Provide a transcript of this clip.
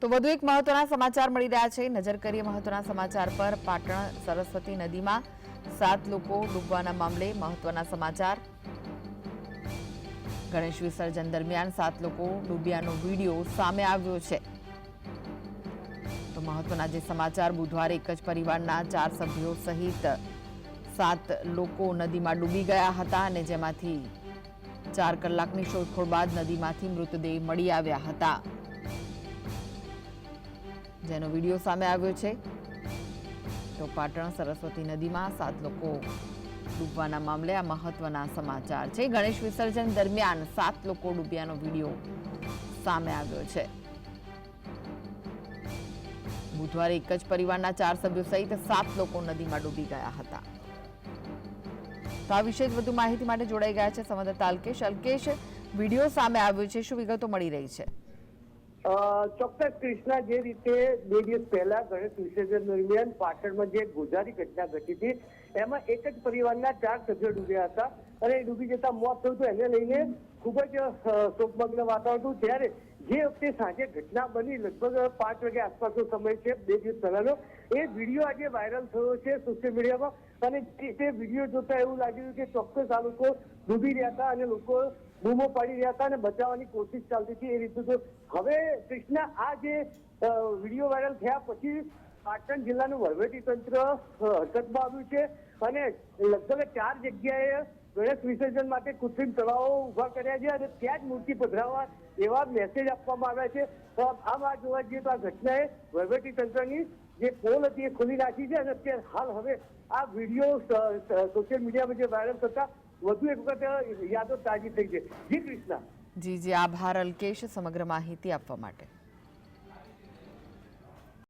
તો વધુ એક મહત્વના સમાચાર મળી રહ્યા છે। નજર કરીએ મહત્વના સમાચાર પર। પાટણ સરસ્વતી નદીમાં 7 લોકો ડૂબવાના મામલે મહત્વના સમાચાર। ગણેશ વિસર્જન દરમિયાન 7 લોકો ડૂબ્યાનો વિડીયો સામે આવ્યો છે। તો મહત્વના જે સમાચાર, બુધવારે એક જ પરિવારના 4 સભ્યો સહિત 7 લોકો નદીમાં ડૂબી ગયા હતા અને જેમાંથી 4 કલાકની શોધખોળ બાદ નદીમાંથી મૃતદેહ મળી આવ્યા હતા, જેનો વિડીયો સામે આવ્યો છે। તો પાટણ સરસ્વતી નદીમાં 7 લોકો ડૂબવાના મામલે આ મહત્વના સમાચાર છે। ગણેશ વિસર્જન દરમિયાન 7 લોકો ડૂબ્યાનો વિડીયો સામે આવ્યો છે। બુધવારે એક જ પરિવારના 4 સભ્યો સહિત 7 લોકો નદીમાં ડૂબી ગયા હતા। તો આ વિશે વધુ માહિતી માટે જોડાઈ ગયા છે સંવાદદાતા અલ્કેશ। અલ્કેશ, વિડીયો સામે આવ્યો છે, શું વિગતો મળી રહી છે? ચોક્કસ કૃષ્ણા, જે રીતે 2 દિવસ પહેલા ગણેશ વિસર્જન દરમિયાન પાટણમાં જે ગોઝારી ઘટના ઘટી હતી, એમાં એક જ પરિવારના 4 સભ્યો ડૂબ્યા હતા અને ડૂબી જતા મોત થયું હતું। એને લઈને ખૂબ જ શોકમગ્ન વાતાવરણ હતું। ત્યારે જે વખતે સાંજે ઘટના બની, લગભગ 5 વાગે આસપાસનો સમય છે, 2 દિવસ પહેલાનો, એ વિડીયો આજે વાયરલ થયો છે સોશિયલ મીડિયામાં। અને તે વિડીયો જોતા એવું લાગ્યું કે ચોક્કસ આ લોકો ડૂબી રહ્યા હતા અને લોકો બૂમો પાડી રહ્યા હતા અને બચાવવાની કોશિશ ચાલતી હતી। એ રીતે તો હવે કૃષ્ણા, આ જે વિડીયો વાયરલ થયા પછી પાટણ જિલ્લાનું વહીવટીતંત્ર હરકતમાં આવ્યું છે અને લગભગ 4 જગ્યાએ ગણેશ વિસર્જન માટે કૃત્રિમ તળાવો ઉભા કર્યા છે અને ત્યાં જ મૂર્તિ પધરાવવા એવા મેસેજ આપવામાં આવ્યા છે। આમ આ જોવા જઈએ તો આ ઘટનાએ વહીવટીતંત્રની જે પોલ હતી એ ખોલી નાખી છે અને અત્યારે હાલ હવે આ વિડીયો સોશિયલ મીડિયામાં જે વાયરલ થતા વધુ એક વખત યાદો તાજી થઈ છે। જી કૃષ્ણા। જી, આભાર અલ્કેશ સમગ્ર માહિતી આપવા માટે।